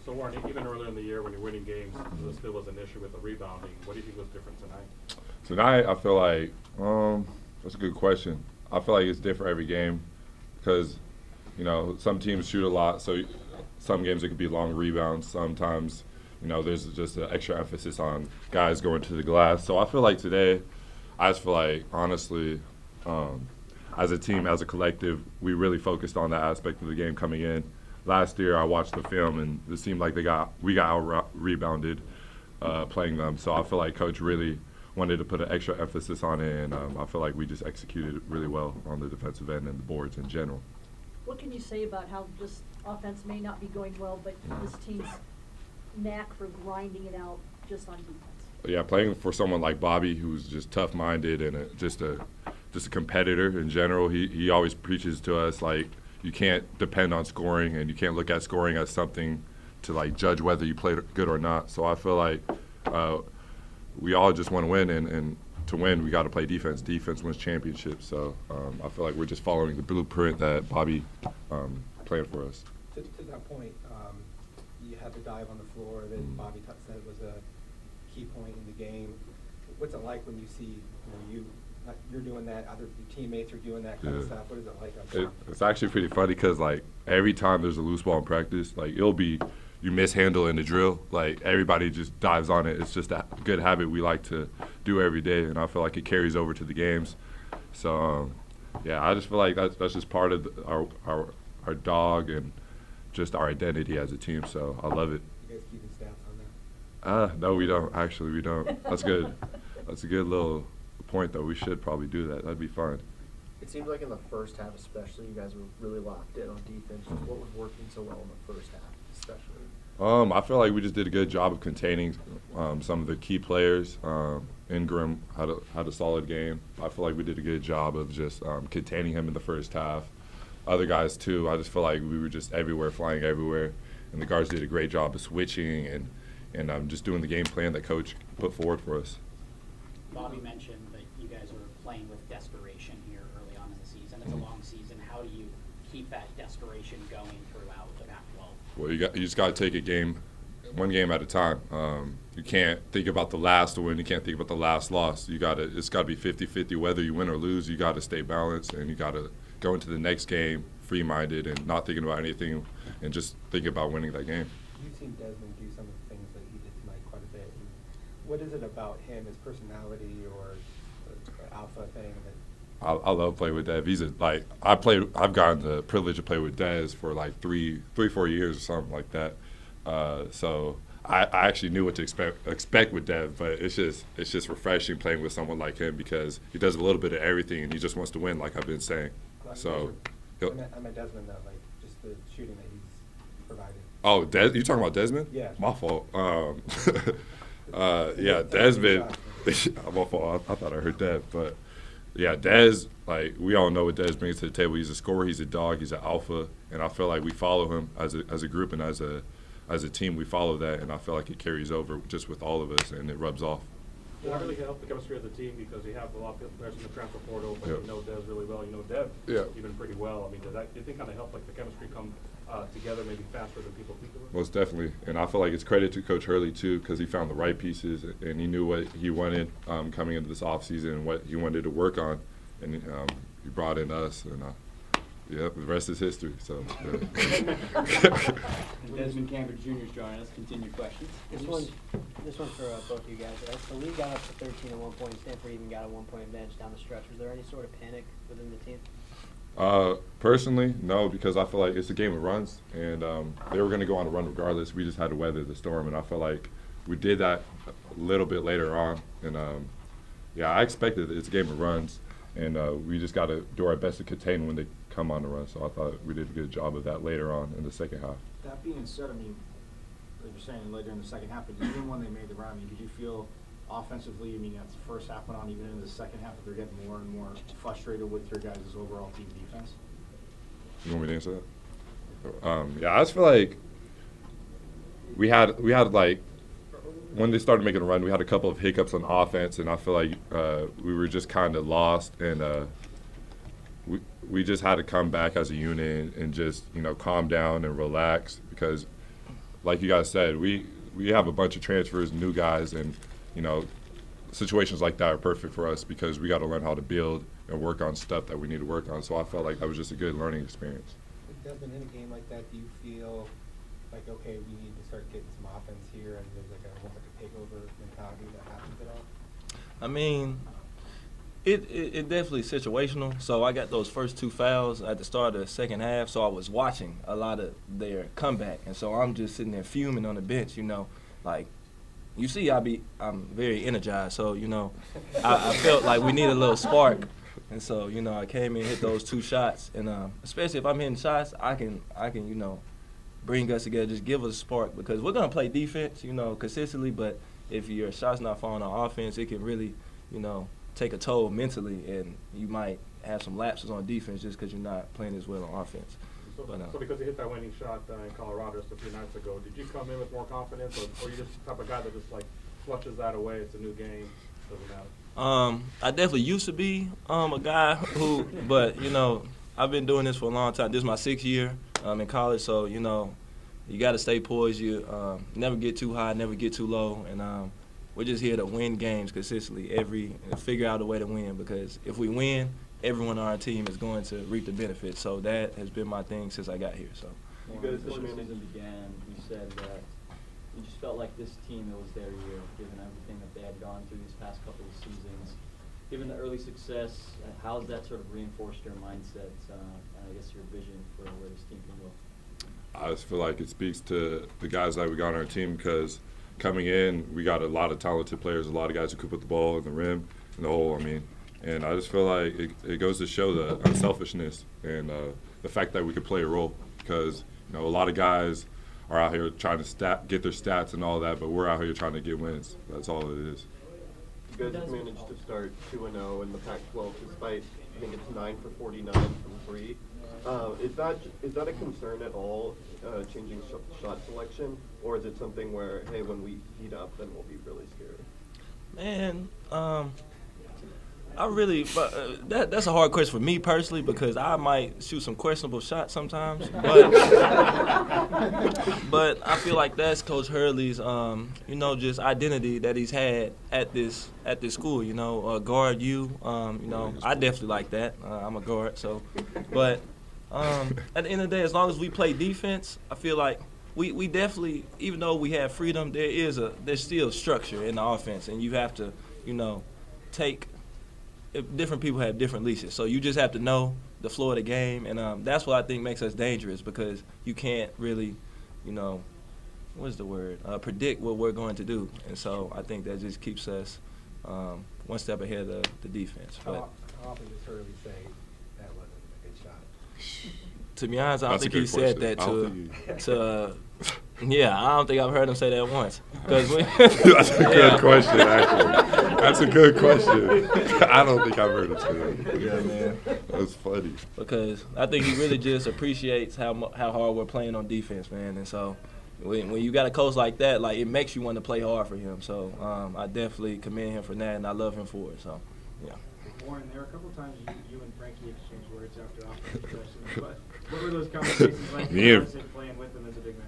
So Warren, even earlier in the year when you're winning games, there still was an issue with the rebounding. What do you think was different tonight? Tonight, I feel like that's a good question. I feel like it's different every game because, some teams shoot a lot. So some games it could be long rebounds. Sometimes, there's just an extra emphasis on guys going to the glass. So I feel like today, I just feel like, honestly, as a team, as a collective, we really focused on that aspect of the game coming in. Last year, I watched the film, and it seemed like we got out-rebounded playing them. So I feel like Coach really wanted to put an extra emphasis on it, and I feel like we just executed really well on the defensive end and the boards in general. What can you say about how this offense may not be going well, but this team's knack for grinding it out just on defense? Yeah, playing for someone like Bobby, who's just tough-minded and just a competitor in general, he always preaches to us, like, you can't depend on scoring, and you can't look at scoring as something to, like, judge whether you played good or not. So I feel like we all just want to win, and to win, we got to play defense. Defense wins championships. So I feel like we're just following the blueprint that Bobby planned for us. To that point, you had the dive on the floor that Bobby said was a key point in the game. What's it like when you see you're doing that, other your teammates are doing that kind of stuff? What is it like? It's actually pretty funny because, like, every time there's a loose ball in practice, like, it'll be you mishandle in the drill, like, everybody just dives on it. It's just a good habit we like to do every day, and I feel like it carries over to the games. So, I just feel like that's just part of our dog and just our identity as a team. So I love it. You guys keeping stats on that? No, we don't. Actually, we don't. That's good. That's a good little point, though. We should probably do that. That'd be fun. It seemed like in the first half especially, you guys were really locked in on defense. What was working so well in the first half especially? I feel like we just did a good job of containing some of the key players. Ingram had a solid game. I feel like we did a good job of just containing him in the first half. Other guys, too, I just feel like we were just everywhere, flying everywhere. And the guards did a great job of switching and just doing the game plan that Coach put forward for us. Bobby mentioned that you guys are playing with desperation here early on in the season. It's a long season. How do you keep that desperation going throughout the Pac-12? Well, you just got to take one game at a time. You can't think about the last win. You can't think about the last loss. It's got to be 50-50. Whether you win or lose, you got to stay balanced, and you got to go into the next game free-minded and not thinking about anything and just thinking about winning that game. You've seen Desmond do some of the things that he did tonight quite a bit. What is it about him, his personality or the alpha thing that I love playing with Dev. I've gotten the privilege to play with Dez for like 4 years or something like that. So I actually knew what to expect with Dev, but it's just refreshing playing with someone like him because he does a little bit of everything and he just wants to win, like I've been saying. So I meant Desmond, though, like just the shooting that he's provided. Oh, you talking about Desmond? Yeah. My fault. Desmond. My fault. I thought I heard that, but yeah, Dez. Like we all know what Dez brings to the table. He's a scorer. He's a dog. He's an alpha, and I feel like we follow him as a group and as a team. We follow that, and I feel like it carries over just with all of us, and it rubs off. Does that really help the chemistry of the team because you have a lot of players in the transfer portal, but you know Dev really well. You know Dev even pretty well. I mean, do you think kind of help like the chemistry come together maybe faster than people think it would? Most definitely, and I feel like it's credit to Coach Hurley too because he found the right pieces and he knew what he wanted coming into this offseason and what he wanted to work on, and he brought in us, and the rest is history. So. Desmond Cambridge Jr. is joining us. Continue questions. This one's for both of you guys. As the league got up to 13 at one point, Stanford even got a 1-point advantage down the stretch. Was there any sort of panic within the team? Personally, no, because I feel like it's a game of runs, and they were going to go on a run regardless. We just had to weather the storm, and I feel like we did that a little bit later on. And I expected it's a game of runs, and we just got to do our best to contain when they come on the run. So I thought we did a good job of that later on in the second half. That being said, I mean, like you're saying later in the second half, but even when they made the run, I mean, did you feel offensively, I mean, as the first half went on, even in the second half, that they're getting more and more frustrated with your guys' overall team defense? You want me to answer that? I just feel like we had like when they started making a run, we had a couple of hiccups on offense, and I feel like we were just kind of lost, and we just had to come back as a unit and just calm down and relax because like you guys said, we have a bunch of transfers, new guys, and situations like that are perfect for us because we got to learn how to build and work on stuff that we need to work on. So I felt like that was just a good learning experience. Desmond, in a game like that, do you feel like, okay, we need to start getting some offense here, and there's almost like a takeover mentality that happens at all? I mean, it definitely situational. So I got those first 2 fouls at the start of the second half, so I was watching a lot of their comeback. And so I'm just sitting there fuming on the bench, like, you see I'm very energized. So, I felt like we need a little spark. And so, I came in, hit those 2 shots. And especially if I'm hitting shots, I can bring us together, just give us a spark. Because we're going to play defense, consistently. But if your shot's not falling on offense, it can really, take a toll mentally. And you might have some lapses on defense just because you're not playing as well on offense. So because you hit that winning shot in Colorado just a few nights ago, did you come in with more confidence, or you just the type of guy that just like flushes that away? It's a new game, doesn't matter. I definitely used to be a guy who, but I've been doing this for a long time. This is my 6th year in college, so you got to stay poised. You never get too high, never get too low, and we're just here to win games consistently. Figure out a way to win, because if we win, everyone on our team is going to reap the benefits. So that has been my thing since I got here. So You guys, before the season began, you said that you just felt like this team, it was their year, given everything that they had gone through these past couple of seasons. Given the early success, how has that sort of reinforced your mindset, and I guess your vision for where this team can go? I just feel like it speaks to the guys that we got on our team, because coming in, we got a lot of talented players, a lot of guys who could put the ball in the rim, in the hole, And I just feel like it goes to show the unselfishness and the fact that we could play a role, because a lot of guys are out here trying to get their stats and all that, but we're out here trying to get wins. That's all it is. You guys managed to start 2-0 in the Pac-12 despite, I think it's 9 for 49 from 3. Is that a concern at all, changing shot selection, or is it something where, hey, when we heat up, then we'll be really scared? Man, that's a hard question for me personally, because I might shoot some questionable shots sometimes. But I feel like that's Coach Hurley's, just identity that he's had at this school. Guard you. I definitely like that. I'm a guard, so. But at the end of the day, as long as we play defense, I feel like we definitely, even though we have freedom, there's still structure in the offense, and you have to, take. Different people have different leashes, so you just have to know the flow of the game, and that's what I think makes us dangerous, because you can't really, predict what we're going to do, and so I think that just keeps us one step ahead of the defense. How often does Hurley say that wasn't a good shot? To be honest, I don't think he said that to. Yeah, I don't think I've heard him say that once. That's a good question, actually. That's a good question. I don't think I've heard him say that. Yeah, man. That's funny. Because I think he really just appreciates how hard we're playing on defense, man. And so when you got a coach like that, like, it makes you want to play hard for him. So I definitely commend him for that, and I love him for it. So, yeah. Warren, there were a couple times you and Frankie exchanged words after offensive sessions, but what were those conversations like? Playing with him as a big man?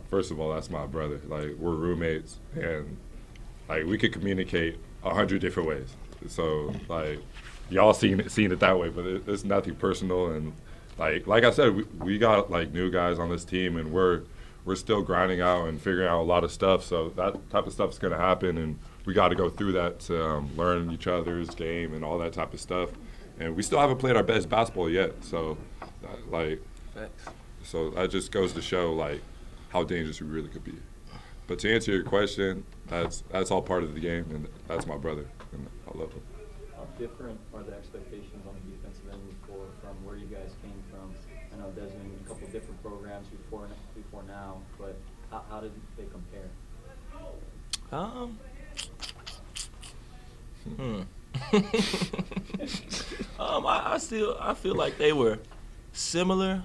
First of all, that's my brother. Like, we're roommates, and like, we could communicate 100 different ways. So like, y'all seen it that way, but it's nothing personal. And like I said, we got like new guys on this team, and we're still grinding out and figuring out a lot of stuff. So that type of stuff is going to happen, and we got to go through that to learn each other's game and all that type of stuff. And we still haven't played our best basketball yet. So Facts. So that just goes to show like how dangerous we really could be. But to answer your question, that's all part of the game, and that's my brother, and I love him. How different are the expectations on the defensive end from where you guys came from? I know Desmond, a couple of different programs before now, but how did they compare? I feel like they were similar.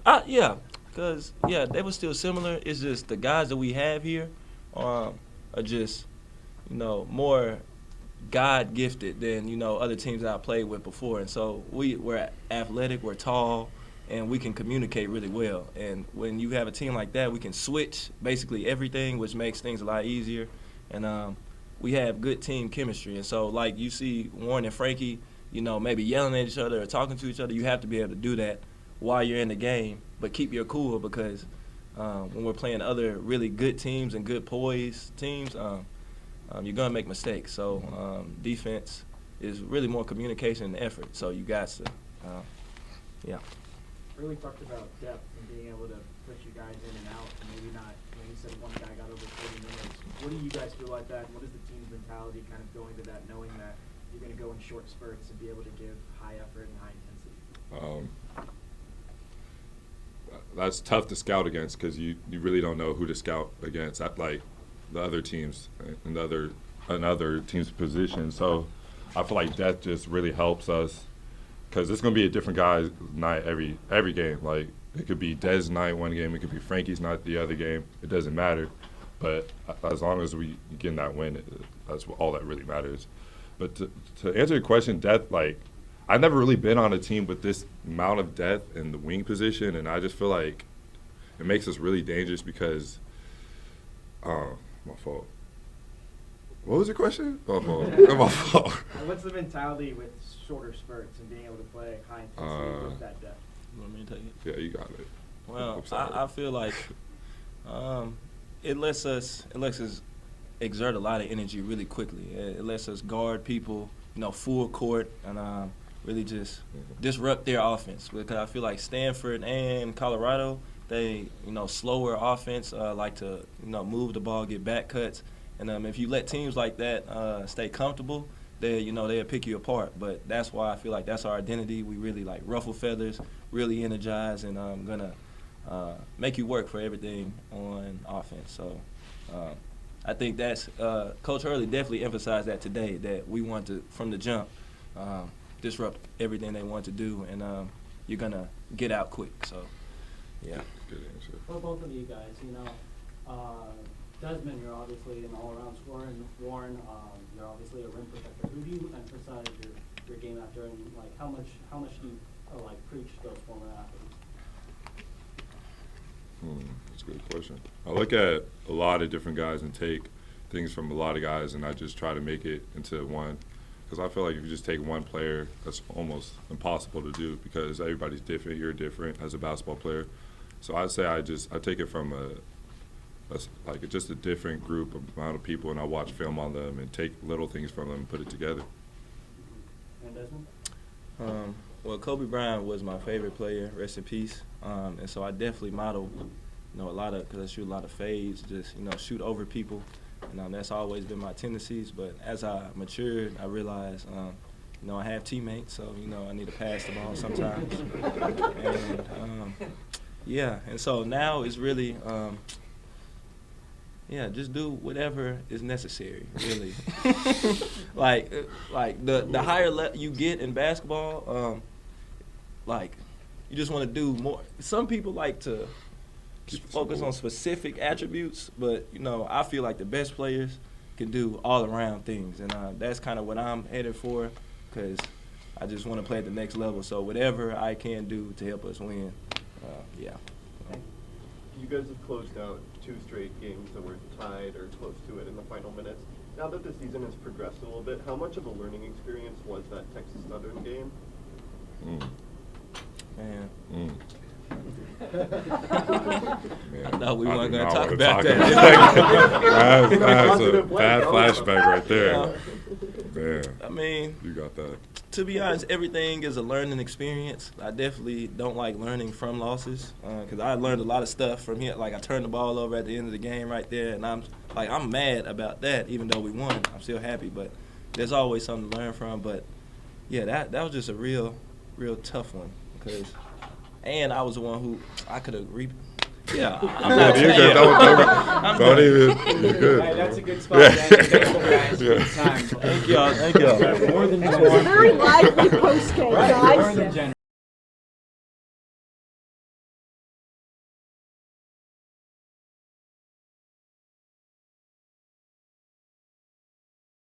Because they were still similar. It's just the guys that we have here are just, more God gifted than, other teams that I played with before. And so we're athletic, we're tall, and we can communicate really well. And when you have a team like that, we can switch basically everything, which makes things a lot easier. And we have good team chemistry. And so, like, you see Warren and Frankie, you know, maybe yelling at each other or talking to each other. You have to be able to do that while you're in the game, but keep your cool, because when we're playing other really good teams and good poised teams, you're going to make mistakes. So defense is really more communication and effort. So you got to, yeah. Really talked about depth and being able to put you guys in and out, and maybe not, you know, you said one guy got over 40 minutes. What do you guys feel like that? What is the team's mentality kind of going to that, knowing that you're going to go in short spurts and be able to give high effort and high intensity? That's tough to scout against, because you really don't know who to scout against at, like, the other teams and another team's position. So I feel like that just really helps us, because it's going to be a different guy's night every game. Like, it could be Dez's night one game, it could be Frankie's night the other game. It doesn't matter. But as long as we get that win, that's all that really matters. But to answer your question, depth, like, I've never really been on a team with this amount of depth in the wing position, and I just feel like it makes us really dangerous because, my fault. What was your question? My fault. My fault. What's the mentality with shorter spurts and being able to play high intensity with that depth? You want me to take it? Yeah, you got it. Well, I feel like it lets us exert a lot of energy really quickly. It lets us guard people, you know, full court, and really just disrupt their offense. Because I feel like Stanford and Colorado, they, you know, slower offense, like to, you know, move the ball, get back cuts. And if you let teams like that stay comfortable, they'll pick you apart. But that's why I feel like that's our identity. We really like ruffle feathers, really energize, and gonna make you work for everything on offense. So I think that's Coach Hurley definitely emphasized that today, that we want to, from the jump, disrupt everything they want to do, and you're gonna get out quick. So, yeah. Good answer. For both of you guys, you know, Desmond, you're obviously an all-around scorer, and Warren, you're obviously a rim protector. Who do you emphasize your game after, and like how much do you like preach those former athletes? That's a good question. I look at a lot of different guys and take things from a lot of guys, and I just try to make it into one. Because I feel like if you just take one player, that's almost impossible to do, because everybody's different. You're different as a basketball player. So I'd say I take it from just a different group amount of people, and I watch film on them and take little things from them and put it together. And Desmond? Well, Kobe Bryant was my favorite player, rest in peace. And so I definitely model, you know, because I shoot a lot of fades, just, you know, shoot over people. And that's always been my tendencies. But as I matured, I realized, you know, I have teammates, so, you know, I need to pass the ball sometimes. And, yeah, and so now it's really, just do whatever is necessary, really. like the higher you get in basketball, you just want to do more. Some people like to focus on specific attributes, but, you know, I feel like the best players can do all-around things, and that's kind of what I'm headed for, because I just want to play at the next level. So whatever I can do to help us win, yeah. You guys have closed out 2 straight games that were tied or close to it in the final minutes. Now that the season has progressed a little bit, how much of a learning experience was that Texas Southern game? Man. Man, I thought we weren't going to not talk wanna about talk that. That's a bad flashback right there. Man, I mean, you got that. To be honest, everything is a learning experience. I definitely don't like learning from losses, because I learned a lot of stuff from here. Like, I turned the ball over at the end of the game right there, and I'm mad about that. Even though we won, I'm still happy. But there's always something to learn from. But yeah, that was just a real tough one, and I was the one who I could have Yeah, I'm not you're good. Don't even. You're good. Right, that's a good spot. Yeah. Thank y'all. More than It was a very lively postgame, Right, guys. more than generous.